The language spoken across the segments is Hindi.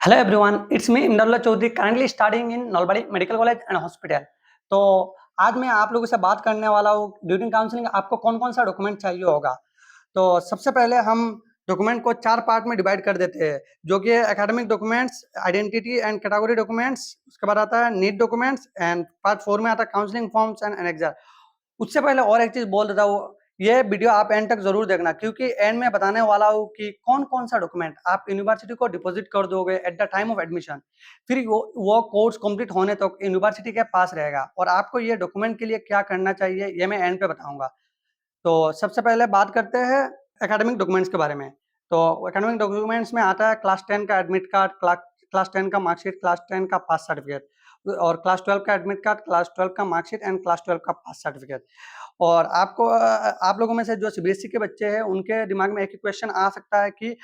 Hello everyone, it's me Imdadullah Chowdhury currently studying in Nalbari medical college and hospital. तो आज मैं आप लोगों से बात करने वाला हूँ ड्यूरिंग काउंसलिंग आपको कौन-कौन सा डॉक्यूमेंट चाहिए होगा। तो सबसे पहले हम डॉक्यूमेंट को 4 पार्ट में डिवाइड कर देते हैं, जो कि है academic documents, identity and category documents, उसके बाद आता है नीड डॉक्यूमेंट्स एंड पार्ट 4 में आता है काउंसलिंग फॉर्म्स एंड एनेक्सर। उससे पहले और एक चीज़ बोल देता हूँ, ये वीडियो आप एंड तक ज़रूर देखना क्योंकि एंड में बताने वाला हूँ कि कौन-कौन सा डॉक्यूमेंट आप यूनिवर्सिटी को डिपॉज़िट कर दोगे eight the time of admission. फिर वो कोर्स कंप्लीट होने तक यूनिवर्सिटी के पास रहेगा और आपको ये डॉक्यूमेंट के लिए क्या करना चाहिए, ये मैं एंड पे बताऊँगा। तो सबसे पहले बात करते हैं एकेडमिक डॉक्यूमेंट्स के बारे में। तो एकेडमिक डॉक्यूमेंट्स में आता है क्लास 10 का एडमिट कार्ड, क्लास 10 का मार्कशीट, क्लास 10 का पास सर्टिफिकेट और क्लास 12 का एडमिट कार्ड, क्लास 12 का मार्कशीट एंड क्लास 12 का पास सर्टिफिकेट। और आपको आप लोगों में से जो सीबीएसई के बच्चे हैं, उनके दिमाग में एक ही क्वेश्चन आ सकता है कि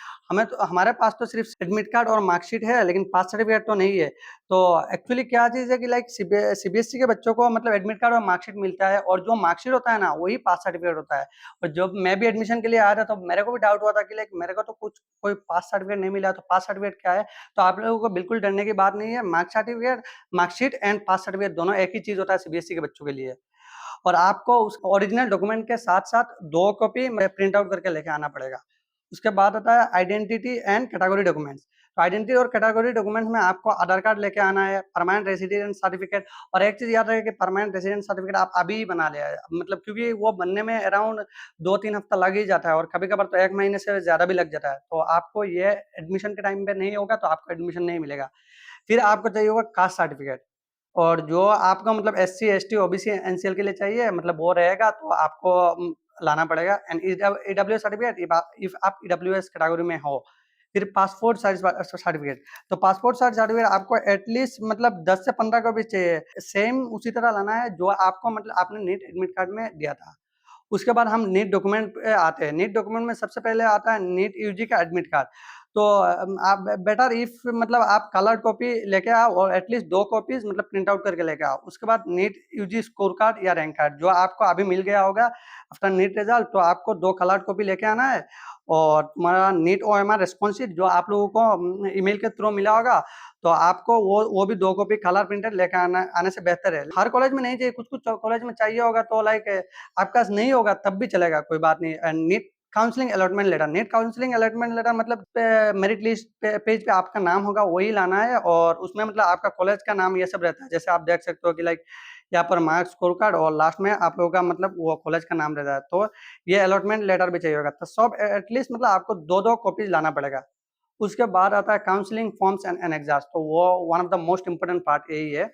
हमारे पास तो सिर्फ एडमिट कार्ड और मार्कशीट है, लेकिन पास सर्टिफिकेट तो नहीं है। तो एक्चुअली क्या चीज़ है कि लाइक सीबीएसई के बच्चों को मतलब एडमिट कार्ड और मार्कशीट मिलता है और जो मार्कशीट होता है ना, वही पास सर्टिफिकेट होता है। और जब मैं भी एडमिशन के लिए आया था, तो मेरे को भी डाउट हुआ था कि लाइक मेरे को तो कुछ कोई पास सर्टिफिकेट नहीं मिला, तो पास सर्टिफिकेट क्या है? तो आप लोगों को बिल्कुल डरने की बात नहीं है। मार्कशीट एंड पास सर्टिफिकेट दोनों एक ही चीज़ होता है सीबीएसई के बच्चों के लिए। और आपको उस ओरिजिनल डॉक्यूमेंट के साथ-साथ 2 कॉपी में प्रिंट आउट करके लेके आना पड़ेगा। उसके बाद आता है आइडेंटिटी एंड कैटेगरी डॉक्यूमेंट्स। तो आइडेंटिटी और कैटेगरी डॉक्यूमेंट्स में आपको आधार कार्ड लेके आना है, परमानेंट रेसिडेंट सर्टिफिकेट और एक चीज़ याद रहे कि परमानेंट रेसिडेंट सर्टिफिकेट आप अभी ही बना लें। मतलब क्योंकि वो बनने में अराउंड 2-3 हफ्ता लग ही जाता है और कभी-कभार तो 1 महीने से ज़्यादा भी लग जाता है। तो आपको ये एडमिशन के टाइम पे नहीं होगा तो आपको एडमिशन नहीं मिलेगा। फिर आपको चाहिए होगा कास्ट सर्टिफिकेट। और जो आपका मतलब एससी, एसटी, ओबीसी, एनसीएल के लिए चाहिए मतलब वो रहेगा तो आपको लाना पड़ेगा एंड ईडब्ल्यूएस सर्टिफिकेट इफ आप ईडब्ल्यूएस कैटेगरी में हो। फिर पासपोर्ट साइज सर्टिफिकेट। तो पासपोर्ट साइज सर्टिफिकेट आपको एटलीस्ट मतलब 10 से 15 कॉपी चाहिए। सेम उसी तरह लाना है जो आपको मतलब आपने नीट एडमिट कार्ड में दिया था। उसके बाद हम नीट डॉक्यूमेंट पे आते हैं। नीट डॉक्यूमेंट में सबसे पहले आता है नीट यूजी का एडमिट कार्ड। तो आप बेटर इफ मतलब आप कलर्ड कॉपी लेके आओ और एटलीस्ट 2 कॉपीज़ मतलब प्रिंट आउट करके लेके आओ। उसके बाद नीट यूजी स्कोर कार्ड या रैंक कार्ड जो आपको अभी मिल गया होगा आफ्टर नीट रिजल्ट, तो आपको 2 कलर्ड कॉपी लेके आना है और तुम्हारा नीट ओएमआर रिस्पॉन्स शीट जो आप लोगों को ईमेल के थ्रू मिला होगा, तो आपको वो भी 2 कॉपी कलर प्रिंटेड लेके आने से बेहतर है। हर कॉलेज में नहीं चाहिए, कुछ-कुछ कॉलेज में चाहिए होगा तो लाइक आपके पास नहीं होगा तब भी चलेगा, कोई बात नहीं। NEET counselling allotment letter, NEET counselling allotment letter मतलब मेरिट लिस्ट पेज पे आपका नाम होगा वही लाना है और उसमें मतलब आपका कॉलेज का नाम ये सब रहता है। जैसे आप देख सकते हो कि लाइक यहाँ पर मार्क्स स्कोर कार्ड और लास्ट में आप लोगों का मतलब वो कॉलेज का नाम रहता है। तो ये अलॉटमेंट लेटर भी चाहिए होगा। तो सब एटलीस्ट मतलब आपको 2-2 कॉपीज़ लाना पड़ेगा। उसके बाद आता है काउंसलिंग फॉर्म्स एंड एनेक्सर्स, तो वो one of the most important part यही है।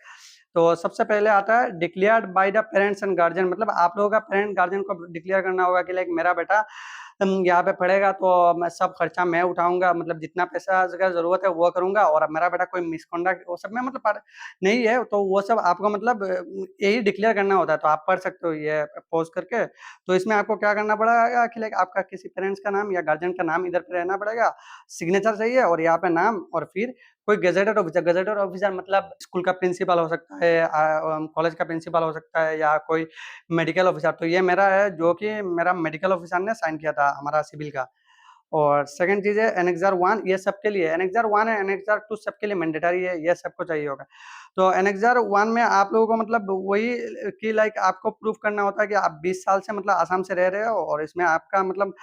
तो सबसे पहले आता है declared by the parents and guardian, मतलब आप लोगों का पेरेंट गार्जियन को डिक्लेयर करना होगा कि लाइक मेरा बेटा यहाँ पे पढ़ेगा तो मैं सब खर्चा मैं उठाऊँगा, मतलब जितना पैसा का ज़रूरत है वो करूँगा और मेरा बेटा कोई मिसकंडक्ट वो सब में मतलब नहीं है, तो वो सब आपको मतलब यही डिक्लेयर करना होता है। तो आप पढ़ सकते हो ये पॉज़ करके। तो इसमें आपको क्या करना पड़ेगा कि लाइक आपका किसी पेरेंट्स का नाम या गार्जियन का नाम इधर पे रहना पड़ेगा, सिग्नेचर चाहिए और यहाँ पे नाम और फिर कोई गेजेटेड ऑफिसर मतलब स्कूल का प्रिंसिपल हो सकता है, कॉलेज का प्रिंसिपल हो सकता है या कोई मेडिकल ऑफिसर। तो ये मेरा है जो कि मेरा मेडिकल ऑफिसर ने साइन किया था हमारा सिविल का। और सेकंड चीज़ है एनेक्सर 1, ये सबके लिए एनेक्सर 1 है, एनेक्सर 2 सबके लिए मैंडेटरी है, ये सबको चाहिए होगा। तो एनेक्सर 1 में आप लोगों को मतलब वही कि लाइक आपको प्रूफ करना होता है कि आप 20 साल से मतलब आसाम से रह रहे हो और इसमें आपका मतलब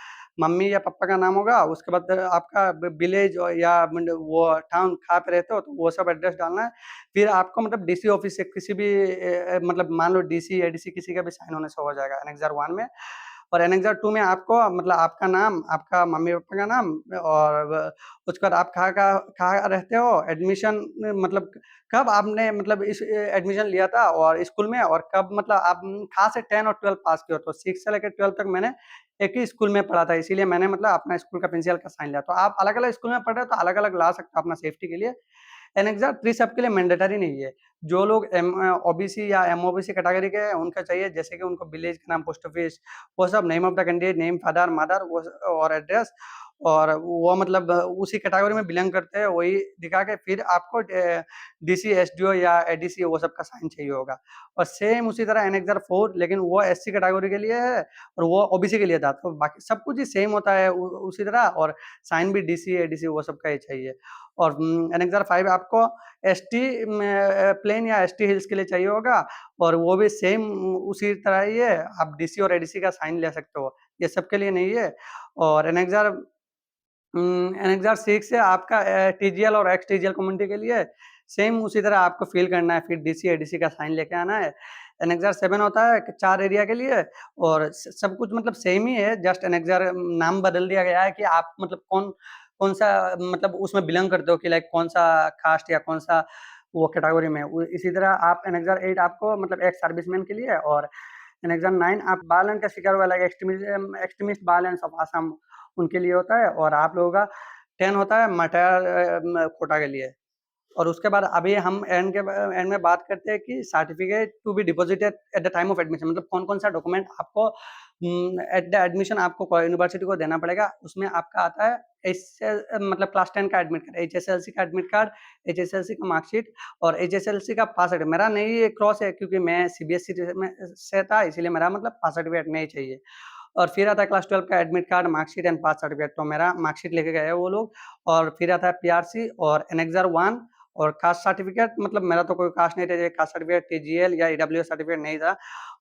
मम्मी या पापा का नाम होगा, उसके बाद आपका विलेज या वो टाउन कहाँ पे रहते हो, तो वो सब एड्रेस डालना है। फिर आपको मतलब डीसी ऑफिस से किसी भी मतलब मान लो डीसी, एडीसी किसी का भी साइन होने से हो जाएगा एनेक्सर 1 में। और एनेक्सर 2 में आपको मतलब आपका नाम, आपका मम्मी-पापा का नाम और उसके बाद आप कहाँ रहते हो, एडमिशन मतलब कब आपने मतलब इस एडमिशन लिया था और स्कूल में और कब मतलब आप कहाँ से 10 और 12 पास किए हो। तो 6 से लेकर 12 तक मैंने एक ही स्कूल में पढ़ा था, इसीलिए मैंने मतलब अपना स्कूल का प्रिंसिपल का साइन लिया। तो आप अलग-अलग स्कूल में पढ़ रहे हो तो अलग-अलग ला सकते हो अपना सेफ्टी के लिए। एनेक्सर 3 सबके लिए मैंडेटरी नहीं है। जो लोग ओबीसी या एमओबीसी कैटेगरी के हैं, उनका चाहिए, जैसे कि उनको विलेज का नाम, पोस्ट ऑफिस, वो सब, name of the candidate, name, father, mother वो और एड्रेस और वो मतलब उसी कैटेगरी में बिलोंग करते हैं, वही दिखा के फिर आपको डीसी, एसडीओ या एडीसी वो सब का साइन चाहिए होगा। और सेम उसी तरह एनेक्सर 4, लेकिन वो एससी कैटेगरी के लिए है और वो ओबीसी के लिए था, तो बाकी सब कुछ ही सेम होता है उसी तरह, और साइन भी डीसी, एडीसी वो सब का ही चाहिए। और एनेक्सर 5 आपको एसटी प्लेन या एसटी हिल्स के लिए चाहिए होगा, और वो भी सेम उसी तरह ही है, आप डीसी और एडीसी का साइन ले सकते हो, ये सबके लिए नहीं है। और एनेक्सर एनेक्सर 6 है आपका टीजीएल और एक्स टीजीएल कम्युनिटी के लिए, सेम उसी तरह आपको फिल करना है, फिर डीसी एडीसी का साइन लेके आना है। एनेक्सर 7 होता है 4 एरिया के लिए, और सब कुछ मतलब सेम ही है, जस्ट एनेक्सर नाम बदल दिया गया है कि आप मतलब कौन सा मतलब उसमें बिलोंग करते हो, कि लाइक कौन सा कास्ट या कौन सा वो कैटेगरी में। इसी तरह आप एनेक्सर 8 आपको मतलब एक सर्विसमैन के लिए, और एनेक्सर 9 आप बालन का शिकार हुआ लाइक एक्सट्रीमिस्ट बालेंस ऑफ आसाम उनके लिए होता है, और आप लोगों का 10 होता है मटर कोटा के लिए। और उसके बाद अभी हम एंड में बात करते हैं कि certificate to be deposited at the time of admission, मतलब कौन-कौन सा डॉक्यूमेंट आपको एट द एडमिशन आपको यूनिवर्सिटी को देना पड़ेगा। उसमें आपका आता है मतलब क्लास 10 का एडमिट कार्ड, एचएसएलसी का एडमिट कार्ड, एचएसएलसी का मार्कशीट और एचएसएलसी का पास सर्टिफिकेट। मेरा नहीं क्रॉस है क्योंकि मैं सीबीएसई से था, इसीलिए मेरा मतलब पास सर्टिफिकेट नहीं चाहिए। और फिर आता है क्लास 12 का admit card, marksheet and pass certificate, तो मेरा मार्कशीट लेके गए हैं वो लोग। और फिर आता है पीआरसी और एनेक्सर 1 और कास्ट सर्टिफिकेट, मतलब मेरा तो कोई कास्ट नहीं था, कास्ट सर्टिफिकेट टीजीएल या ईडब्ल्यूएस सर्टिफिकेट नहीं था।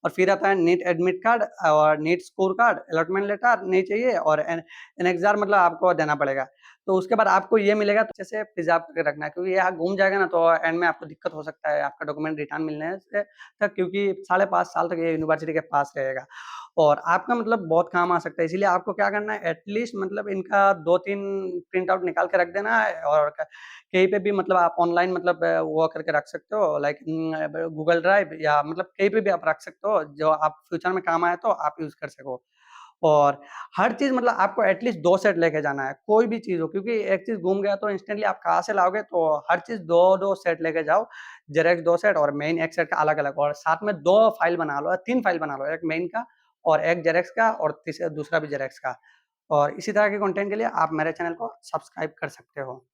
और फिर आता है नीट एडमिट कार्ड और NEET score card, allotment letter नहीं चाहिए, और एनेक्सर मतलब आपको देना पड़ेगा। तो उसके बाद आपको ये मिलेगा, तो अच्छे से प्रिजर्व करके रखना है, क्योंकि यहाँ घूम जाएगा ना तो एंड में आपको दिक्कत हो सकता है आपका डॉक्यूमेंट रिटर्न मिलने से तक, क्योंकि 5.5 साल तक ये यूनिवर्सिटी के पास रहेगा और आपका मतलब बहुत काम आ सकता है। इसीलिए आपको क्या करना है, एटलीस्ट मतलब इनका 2-3 प्रिंट आउट निकाल के रख देना है, और कहीं पे भी मतलब आप ऑनलाइन मतलब वो करके रख सकते हो, लाइक गूगल ड्राइव या मतलब कहीं पे भी आप रख सकते हो, जो आप फ्यूचर में काम आए तो आप यूज़ कर सको। और हर चीज़ मतलब आपको एटलीस्ट 2 सेट लेके जाना है, कोई भी चीज़ हो, क्योंकि एक चीज़ गुम गया तो इंस्टेंटली आप कहाँ से लाओगे, तो हर चीज़ 2-2 सेट लेके जाओ, ज़ेरॉक्स 2 सेट और मेन 1 सेट का अलग-अलग, और साथ में 2 फाइल बना लो, 3 फाइल बना लो, 1 मेन का और 1 ज़ेरॉक्स का और तीसरा दूसरा भी ज़ेरॉक्स का। और इसी तरह के कंटेंट के लिए आप मेरे चैनल को सब्सक्राइब कर सकते हो।